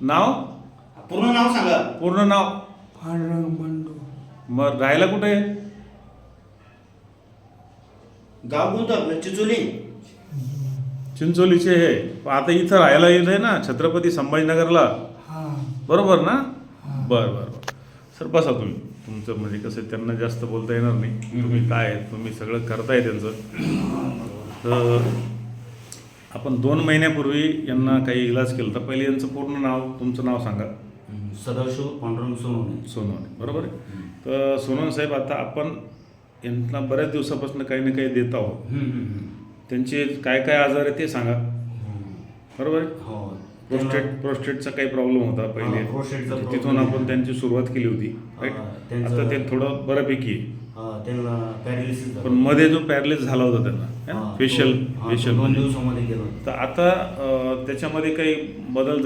नाव पूर्ण नाव सांगा. पूर्ण नाव. पांडुरंग बंडू. मग राहायला कुठे आहे? गाव कोणतं आपलं? चिचोली. चिंचोलीचे हे. आता इथं राहायला येत आहे ना छत्रपती संभाजीनगरला, हां बरोबर ना? बरं बरं बरं. सर बसा तुम्ही. तुमचं म्हणजे कसं आहे, त्यांना जास्त बोलता येणार नाही. तुम्ही काय आहे, तुम्ही सगळं करताय त्यांचं. तर आपण 2 महिन्यापूर्वी यांना काही इलाज केला तर पहिले यांचं पूर्ण नाव, तुमचं नाव सांगा. सदाशिव पांडुरंग सोनवणे. सोनवणे, बरोबर आहे. तर सोनवणे साहेब, आता आपण यांना बऱ्याच दिवसापासून काही ना काही देत आहोत. त्यांचे काय काय आजार आहे ते सांगा, बरोबर आहे. हो. प्रोस्टेटचा काही प्रॉब्लेम होता पहिले, प्रोस्टेटचा तिथून problem आपण त्यांची सुरुवात केली होती, राईट. त्यांचं- आता ते थोडं बऱ्यापैकी आहे. त्यांना पॅरालिसिस पण मध्ये जो पॅरालिस झाला होता त्यांना, फेशियल 2 दिवसामध्ये गेलो. तर आता त्याच्यामध्ये काही बदल